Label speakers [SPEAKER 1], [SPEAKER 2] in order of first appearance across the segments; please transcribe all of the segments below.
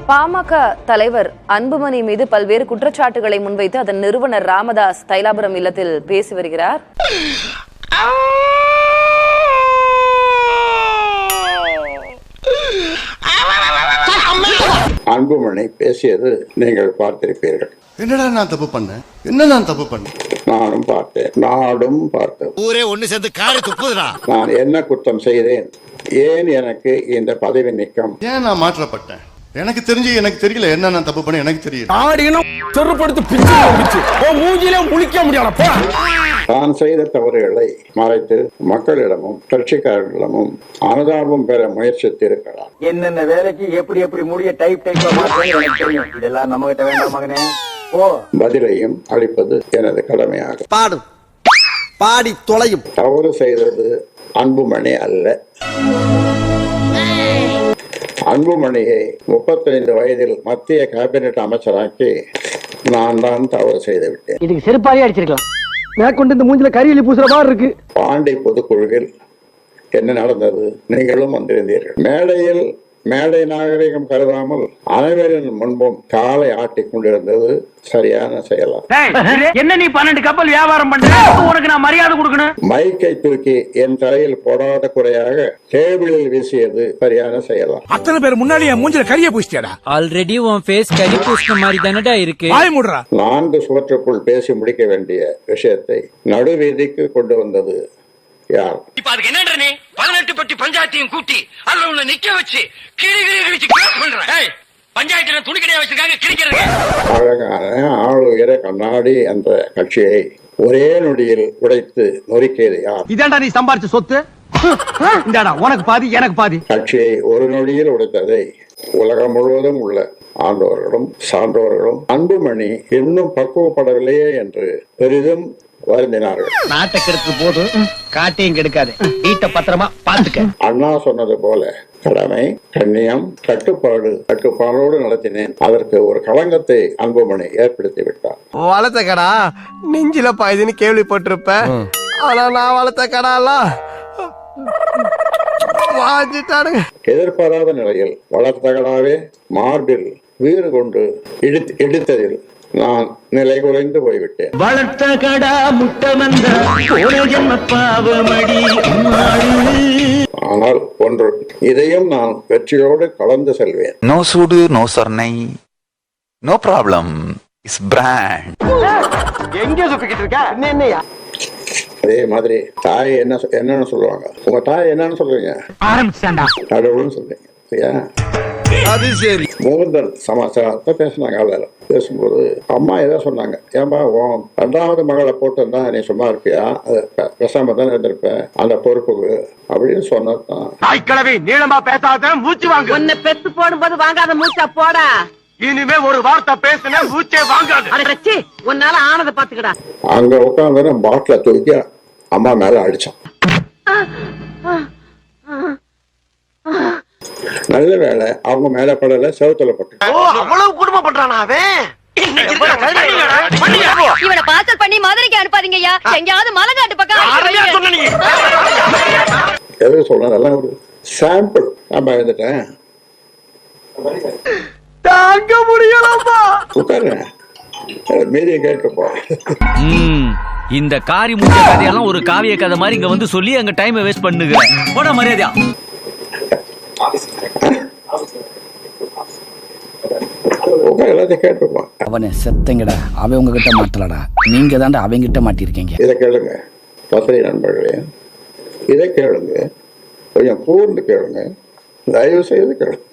[SPEAKER 1] பாமக தலைவர் அன்புமணி மீது பல்வேறு குற்றச்சாட்டுகளை முன்வைத்து அதன் நிறுவனர் ராமதாஸ் தைலாபுரம் இல்லத்தில் பேசி வருகிறார்.
[SPEAKER 2] அன்புமணி பேசியது நீங்கள் பார்த்திருப்பீர்கள்.
[SPEAKER 3] என்னடா நான் தப்பு பண்ணேன்? என்ன நான் தப்பு பண்ணேன்?
[SPEAKER 2] நானும் பார்த்தேன், நாடும் பார்த்தேன்.
[SPEAKER 4] ஊரே ஒண்ணு சேர்ந்து காரி துப்புதுடா.
[SPEAKER 2] நான் என்ன குற்றம் செய்தேன்? ஏன் எனக்கு இந்த பதவி நீக்கம்?
[SPEAKER 3] ஏன் நான் மாற்றப்பட்டேன்? எனக்கு தெரிஞ்சு எனக்கு தெரியல என்ன நான் தப்பு பண்ண எனக்கு தெரியல.
[SPEAKER 5] ஆடினும் செருப்படுத்து பிச்சு வந்துச்சு. ஓ மூஞ்சில முழிக்க முடியலப்பா.
[SPEAKER 2] தான் செய்த தவறுகளை மறைத்து மக்களிடமும் கட்சிக்காரர்களிடமும் அனுதாபம் பெற முயற்சித்திருக்கிறார்.
[SPEAKER 6] என்னென்ன வேலைக்கு எப்படி எப்படி முடிய டைப் தெரியும். இதெல்லாம் நம்ம கிட்ட வேண்டாம் மகனே.
[SPEAKER 2] பதிலையும் அளிப்பது எனது கடமையாகும்.
[SPEAKER 4] பாடும் பாடி தொலையும்.
[SPEAKER 2] தவறு செய்தது அன்புமணி அல்ல. அன்புமணியை 35 வயதில் மத்திய கேபினெட் அமைச்சராக்கி நான் தான் தவறு செய்து விட்டேன்.
[SPEAKER 7] இதுக்கு செருப்பாலே அடிச்சிருக்கலாம். மேற்கொண்டு இந்த மூஞ்சில கரியலி பூசுற மாதிரி இருக்கு.
[SPEAKER 2] பாண்டி பொதுக்குழுவில் என்ன நடந்தது? நீங்களும் வந்திருந்தீர்கள். மேடை நாகரிகம் கருதாமல் அனைவரின் முன்பும் காலை ஆட்டிக் கொண்டிருந்தது சரியான செயலா?
[SPEAKER 7] என்ன நீ 12 கப்பல் வியாபாரம் பண்ற? உனக்கு நான் மரியாதை கொடுக்கணும்.
[SPEAKER 2] மைக்கை தூக்கி என் தலையில் போடாத குறையாக டேபிளில் வீசியது சரியான செயலா?
[SPEAKER 5] அத்தனை பேர் முன்னாடி என் மூஞ்சில கரிய பூசிட்டியாடா.
[SPEAKER 8] ஆல்ரெடி உன் ஃபேஸ் கரி பூசின மாதிரி தானடா இருக்கு.
[SPEAKER 5] வாய் மூடுறா.
[SPEAKER 2] 4 சுவற்றுக்குள் பேசி முடிக்க வேண்டிய விஷயத்தை நடுவீதிக்கு கொண்டு வந்தது யார்?
[SPEAKER 9] இப்ப அதுக்கு என்னன்றே 18 பட்டி பஞ்சாயத்தையும் கூட்டி அதுல உன்னை நிக்க வச்சு கிழிச்சு பண்றேன். பஞ்சாயத்துல துணி கடையா வச்சிருக்காங்க கிழிக்கிறது.
[SPEAKER 2] அழகான ஆளுயர கண்ணாடி என்ற கட்சியை ஒரே நொடியில் உடைத்து நொறுக்கியது யார்?
[SPEAKER 7] இதாண்டா நீ சம்பாரிச்ச சொத்து. இந்தாடா உனக்கு பாதி எனக்கு பாதி.
[SPEAKER 2] கட்சியை ஒரு நொடியில் உடைத்ததை உலகம் முழுவதும் உள்ள ஆண்டவர்களும் சான்றோர்களும் அன்புமணி இன்னும் பக்குவப்படவில்லையே என்று பெரிதும் வருந்தினார்கள்.
[SPEAKER 7] நாட்டை கெடுத்து போது காட்டையும் கெடுக்காது. வீட்டை பத்திரமா பாத்துக்க.
[SPEAKER 2] அண்ணா சொன்னது போல கடமை, கண்ணியம், கட்டுப்பாடோடு நடத்தினேன். அதற்கு ஒரு களங்கத்தை அன்புமணி ஏற்படுத்தி விட்டார்.
[SPEAKER 5] வளர்த்த கடா நெஞ்சில பாயுதுன்னு கேள்விப்பட்டிருப்ப. ஆனா நான் வளர்த்த கடாலாம் வாஞ்சிட்டானுங்க.
[SPEAKER 2] எதிர்பாராத நிலையில் வளர்த்த கடாவே மார்பில் வீறு கொண்டு இடித்ததில் நான் நிலை குறைந்து போய்விட்டேன்.
[SPEAKER 7] வளர்த்த கடா முட்டை வந்த பாவமடி.
[SPEAKER 2] ஆனால் ஒன்று, இதையும் நான் வெற்றியோடு கலந்து செல்வேன்.
[SPEAKER 10] நோ சூடு, நோ சர்ணை, நோ ப்ராப்ளம், இஸ் பிராண்ட்.
[SPEAKER 7] எங்க சுத்திக்கிட்டு இருக்க? என்னையா?
[SPEAKER 2] அதே மாதிரி தாய் என்னன்னு சொல்லுவாங்க. உங்க தாய் என்னன்னு சொல்றீங்க?
[SPEAKER 7] ஆரம்பிச்சாண்டா.
[SPEAKER 2] கடவுள்னு சொல்றீங்க.
[SPEAKER 5] அது சரி.
[SPEAKER 2] மூர்தல் சமாச்சாரத்தை பேசினாங்க. அதில் பேசும்போது அம்மா ஏதோ சொன்னாங்க. ஏன்பா உன் 2வது மகளை போட்டு நீ சும்மா இருப்பியா? பேசாம தானே இருந்திருப்பேன் அந்த பொறுப்புக்கு அப்படின்னு சொன்னதுதான்.
[SPEAKER 7] தாய்க்கிழவி நீளமா பேசாத மூச்சு வாங்க. உன்னை பெத்து போடும்போது வாங்காத மூச்சா போடா. இனிமே ஒரு வார்த்தை பேசினா மூச்சே வாங்காது. உன்னால ஆனதை பாத்துக்கடா.
[SPEAKER 2] அங்க உட்காந்து பாட்டில தூக்கி அம்மா மேல அடிச்சான். நல்ல வேலை அவங்க மேல படல, செவத்துல பட்டு.
[SPEAKER 5] அவ்வளவு குடும்பம் பண்றானா அவன்?
[SPEAKER 1] இவனை பார்சல் பண்ணி மதுரைக்கு அனுப்பாதீங்கய்யா. எங்கயாவது மலைநாட்டு பக்கம்.
[SPEAKER 2] எது சொல்றேன், அதெல்லாம் ஒரு சாம்பிள். நான் பயந்துட்டேன்.
[SPEAKER 5] தாங்க முடியலப்பா.
[SPEAKER 2] உட்காருங்க, மீதியை கேட்டுப்போம்.
[SPEAKER 8] இந்த காரி முக்கிய கதையெல்லாம் ஒரு காவிய கதை மாதிரி இங்க வந்து சொல்லி அங்க டைம் வேஸ்ட் பண்ணுங்க. போட மரியாதையா
[SPEAKER 2] எல்லாத்தையும் கேட்டுப்போம்.
[SPEAKER 7] அவனை செத்தங்கடா. அவன் உங்ககிட்ட மாட்டலடா. நீங்க தாண்டா அவங்கிட்ட மாட்டிருக்கீங்க.
[SPEAKER 2] இதை கேளுங்க பத்திரிகை நண்பர்களே, இதை கேளுங்க, கொஞ்சம் கூர்ந்து கேளுங்க, தயவு செய்து கேளுங்க.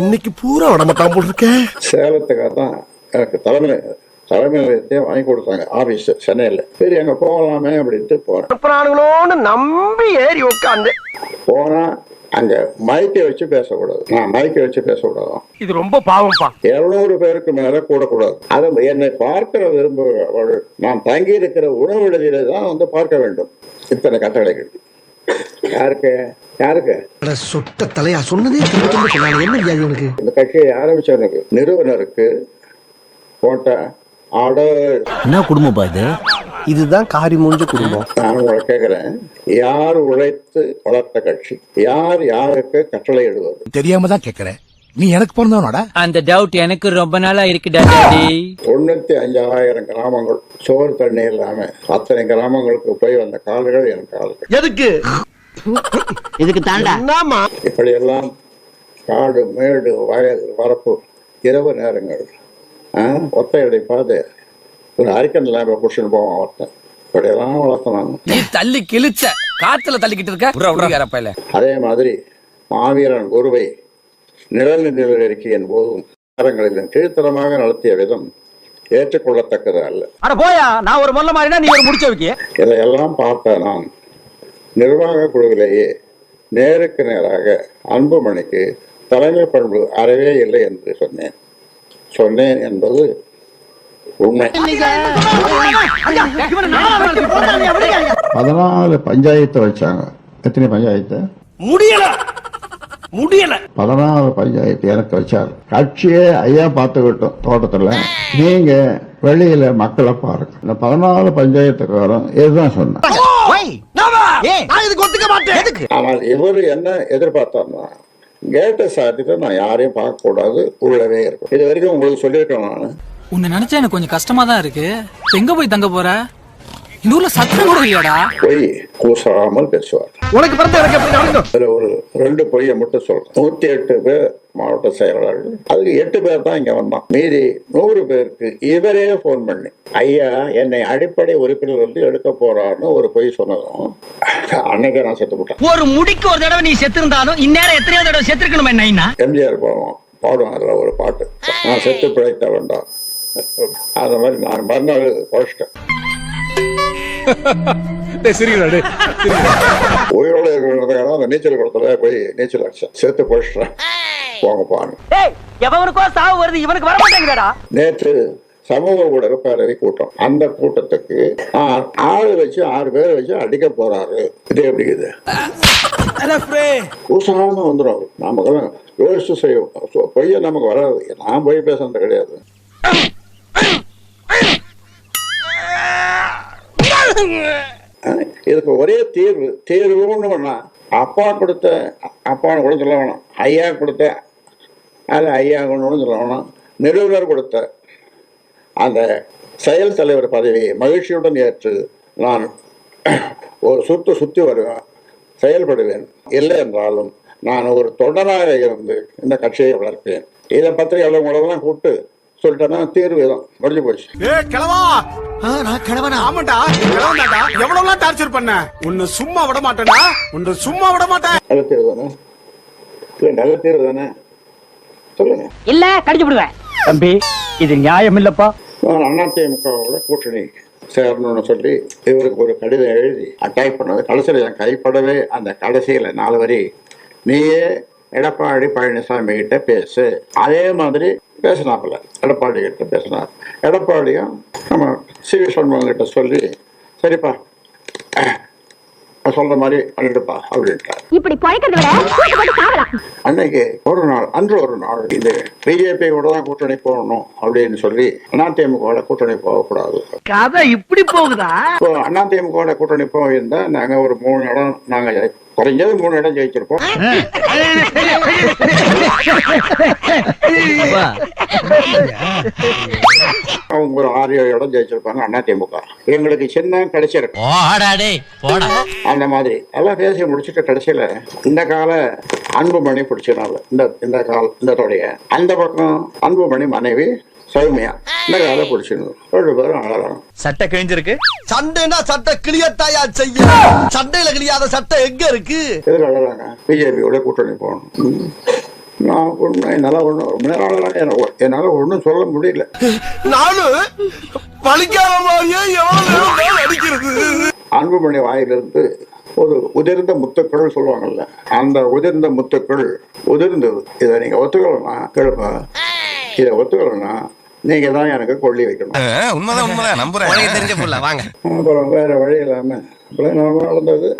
[SPEAKER 5] இன்னைக்கு பூரா உடம்பட்டான் போட்டிருக்கேன்.
[SPEAKER 2] சேலத்துக்காக தான் எனக்கு தலைமை நிலையத்தையே வாங்கி கொடுத்தாங்க. ஆபீஸ் சென்னையில். சரி அங்க போகலாமே அப்படின்ட்டு போறேன்.
[SPEAKER 5] நம்பி ஏறி உட்காந்து
[SPEAKER 2] போனா அங்க மைக்கை வச்சு பேசக்கூடாது. நான் மைக்கை வச்சு பேசக்கூடாது.
[SPEAKER 5] இது ரொம்ப பாவம்பா.
[SPEAKER 2] 200 பேருக்கு மேல கூடக்கூடாது. அதை என்னை பார்க்கிற விரும்புகிறவர்கள் நான் தங்கி இருக்கிற உணவு விடுதியில தான் வந்து பார்க்க வேண்டும். இத்தனை கட்டளைகள் யாருக்கு யாருக்கு?
[SPEAKER 5] சொட்ட தலையா சொன்னதே என்ன?
[SPEAKER 2] இந்த கட்சியை ஆரம்பிச்சவனுக்கு, நிறுவனருக்கு போட்ட ஆர்டர்.
[SPEAKER 7] என்ன குடும்பம் பாது? இதுதான் காரி மூஞ்ச குடும்பம்.
[SPEAKER 2] நான் உங்களை கேட்கிறேன், யார் உழைத்து வளர்த்த கட்சி? யாருக்கு கட்டளை இடுவது?
[SPEAKER 5] தெரியாம தான் கேட்கிறேன்.
[SPEAKER 4] நீ எனக்கு பிறந்தவனோட?
[SPEAKER 8] அந்த டவுட் எனக்கு ரொம்ப நாளா இருக்குடா டாடி.
[SPEAKER 2] 95,000 கிராமங்கள் சோறு தண்ணி இல்லாம அத்தனை கிராமங்களுக்கு போய் வந்த கால்கள் என் கால்கள்.
[SPEAKER 5] எதுக்கு?
[SPEAKER 7] இதுக்கு தாண்டா.
[SPEAKER 2] இப்படியெல்லாம் காடு மேடு வயல் வரப்பு இரவு நேரங்கள் ஒத்தையடை பாது ஒரு அரிக்கன் லேப புடிச்சுன்னு போவான் ஒருத்தன். இப்படியெல்லாம் வளர்த்தனாங்க.
[SPEAKER 8] நீ தள்ளி கிழிச்ச காத்துல தள்ளிக்கிட்டு இருக்க.
[SPEAKER 2] அதே மாதிரி மாவீரன் குருவை நிழல் அறிக்கையின் போதும் நகரங்களிலும் கீழ்த்தரமாக நடத்திய விதம் ஏற்றுக்கொள்ளத்தக்கது அல்ல.
[SPEAKER 7] அட போயா, நான் ஒரு மொல்ல மாதிரினா நீ ஒரு முடிச்ச வைக்க.
[SPEAKER 2] இதையெல்லாம் பார்த்த நான் நிர்வாக குழுவிலேயே நேருக்கு நேராக அன்புமணிக்கு தலைமை பண்பு அறவே இல்லை என்று சொன்னேன் என்பது உண்மை. 14 பஞ்சாயத்து வச்சாங்க. எத்தனை பஞ்சாயத்து?
[SPEAKER 5] முடியல
[SPEAKER 2] 14 பஞ்சாயத்து எனக்கு வச்சாரு. கட்சியே ஐயா பார்த்துக்கிட்டோம் தோட்டத்துல, நீங்க வெளியில மக்களை பாருங்க. இந்த 14 பஞ்சாயத்துக்காரன் இதுதான் சொன்னேன். ஆனால் இவரு என்ன எதிர்பார்த்தாருன்னா, கேட்டை சாத்திட்டு நான் யாரையும் பார்க்க கூடாது, உள்ளவே இருக்கும். இது வரைக்கும் உங்களுக்கு சொல்லியிருக்கேன் நான்.
[SPEAKER 8] உன்னை நினைச்சா எனக்கு கொஞ்சம் கஷ்டமா தான் இருக்கு. எங்க போய் தங்க போற? இந்த ஊர்ல சத்தம் கூட இல்லையாடா?
[SPEAKER 2] பொய் கூசாமல் பேசுவார்.
[SPEAKER 5] உனக்கு பிறந்த எனக்கு எப்படி நடக்கும்?
[SPEAKER 2] அதுல ஒரு 2 பொய்யை மட்டும் சொல்றேன். 108 பேர் மாவட்ட செயலாளர்கள், அதுக்கு 8 பேர் தான் இங்க வந்தான். மீதி 100 பேருக்கு இவரே போன் பண்ணி ஐயா என்னை அடிப்படை உறுப்பினர் வந்து எடுக்க போறான்னு ஒரு பொய் சொன்னதும் அன்னைக்கே நான் செத்து போட்டேன்.
[SPEAKER 7] ஒரு முடிக்கு ஒரு தடவை நீ செத்து இருந்தாலும் இந்நேரம் எத்தனையோ தடவை செத்துருக்கணுமே நைனா.
[SPEAKER 2] எம்ஜிஆர் பாடுவான் அதுல ஒரு பாட்டு, நான் செத்து பிழைத்த வேண்டாம். அந்த மாதிரி நான் மறுநாள் குறைச்சிட்டேன். உயிரோட இருக்கிறதுக்காக அந்த நீச்சல் குளத்துல போய் நீச்சல் அடிச்சேன். செத்து பிழைச்சிட்டேன். போங்க பாருங்க.
[SPEAKER 7] எவனுக்கோ சாவு வருது, இவனுக்கு வர மாட்டேங்கிறடா.
[SPEAKER 2] நேற்று சமூக ஊடக பேரவை கூட்டம். அந்த கூட்டத்துக்கு 6 பேரை வச்சு அடிக்க போறாரு. இது எப்படி இது? கூசாம வந்துடும். நமக்கு யோசிச்சு செய்வோம். பொய்ய நமக்கு வராது. நான் போய் பேசுறது கிடையாது. இதுக்கு ஒரே தீர்வுன்னு அப்பா கொடுத்த அப்பான்னு கூட சொல்ல வேணாம், ஐயா கொடுத்த அது ஐயா கொண்டு சொல்ல வேணாம், நிறுவனர் கொடுத்த அந்த செயல் தலைவர் பதவியை மகிழ்ச்சியுடன் ஏற்று நான் ஒரு சுத்தி வருவேன், செயல்படுவேன். இல்லை என்றாலும் நான் ஒரு தொண்டனாக இருந்து இந்த கட்சியை வளர்ப்பேன். இதை பற்றி எவ்வளவுலாம் கூப்பிட்டு சொல்லிட்டேன்னா தீர்வு தான் முடிஞ்சு போச்சு.
[SPEAKER 5] எவ்வளவு டார்ச்சர் பண்ண உன்னை சும்மா விட மாட்டேன்டா, உன்னை சும்மா விட மாட்டேன்.
[SPEAKER 2] நல்ல தீர்வு தானே? இல்ல நல்ல தீர்வு தானே? சொல்லுங்க.
[SPEAKER 7] இல்ல கடிச்சு விடுவேன் தம்பி, இது நியாயம் இல்லப்பா.
[SPEAKER 2] நான் அதிமுகவோட கூட்டணி சேரணும்னு சொல்லி இவருக்கு ஒரு கடிதம் எழுதி டைப் பண்ணது. கடைசியில் என் கைப்படவே அந்த கடைசியில் 4 வரி, நீயே எடப்பாடி பழனிசாமி கிட்ட பேசு. அதே மாதிரி பேசினாப்புல எடப்பாடி கிட்ட பேசினார். எடப்பாடியும் நம்ம சி.வி. சண்முகம் கிட்ட சொல்லி சரிப்பா சொல்ற மாதிரி பண்ணிடுப்பா அப்படின்ட்டார்.
[SPEAKER 11] இப்படி
[SPEAKER 2] அன்னைக்கு அன்று ஒரு நாள் இது பிஜேபி கூட தான் கூட்டணி போகணும் அப்படின்னு சொல்லி அதிமுக கூட்டணி போகக்கூடாது.
[SPEAKER 7] கதை இப்படி போகுதா?
[SPEAKER 2] அதிமுக கூட்டணி போயிருந்தா நாங்க ஒரு 3 இடம், நாங்க குறைஞ்சது 3 இடம் ஜெயிச்சிருப்போம். அவங்க ஒரு 6-7 இடம் ஜெயிச்சிருப்பாங்க அதிமுக. எங்களுக்கு சின்ன கிடைச்சிருக்கு. அந்த மாதிரி எல்லாம் பேசி முடிச்சுட்டு கடைசியில இந்த கால அன்புமணி பிடிச்சனால இந்த தொடைய அந்த பக்கம் அன்புமணி மனைவி சௌமியா இந்த கால பிடிச்சிருந்தோம். 2 பேரும் அழகான
[SPEAKER 8] சட்டை கிழிஞ்சிருக்கு.
[SPEAKER 5] சண்டைனா சட்டை கிளியத்தாயா செய்ய, சண்டையில கிளியாத சட்டை எங்க இருக்கு?
[SPEAKER 2] எதுக்கு அழகாங்க? பிஜேபியோட கூட்டணி போகணும். நான் என்னால ஒன்றும் சொல்ல முடியல.
[SPEAKER 5] நானும் பழிக்காத மாதிரியே எவ்வளவு அடிக்கிறது.
[SPEAKER 2] அன்புமணி வாயிலிருந்து ஒரு உதிர்ந்த முத்துக்கள் சொல்லுவாங்கல்ல, அந்த உதிர்ந்த முத்துக்கள் உதிர்ந்தது. இதை நீங்க ஒத்துக்கலன்னா கேளுப்பா, இதை ஒத்துக்கலன்னா நீங்க தான் எனக்கு கொள்ளி வைக்கணும்.
[SPEAKER 4] உண்மைதான் நம்புறேன். தெரிஞ்ச புள்ள வாங்க.
[SPEAKER 2] அப்புறம் வேற வழி இல்லாம அப்புறம் நம்ம நடந்தது.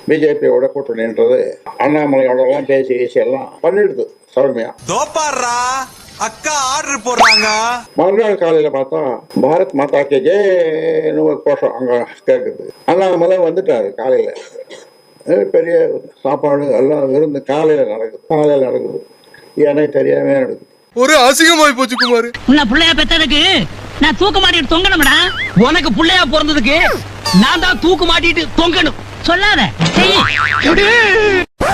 [SPEAKER 2] பிஜேபியோட கூட்டணின்றது அண்ணாமலையோட எல்லாம் பேசி எல்லாம் பண்ணிடுது சௌமியா.
[SPEAKER 5] அக்கா ஆர்டர் போடுறாங்க.
[SPEAKER 2] மறுநாள் காலையில பார்த்தா பாரத் மாதா கே ஜெய்னு ஒரு கோஷம் அங்க கேட்குது. அண்ணாமலை வந்துட்டாரு காலையில. பெரிய சாப்பாடு எல்லாம் விருந்து காலையில நடக்குது. எனக்கு தெரியாம நடக்குது.
[SPEAKER 5] ஒரு அசிங்கமாய் போச்சு குமார்.
[SPEAKER 7] உன்னை புள்ளையா பெத்ததுக்கு நான் தூக்க மாட்டிட்டு தொங்கணும்டா. உனக்கு புள்ளையா பிறந்ததுக்கு நான் தான் தூக்கு மாட்டிட்டு தொங்கணும். சொல்லாத.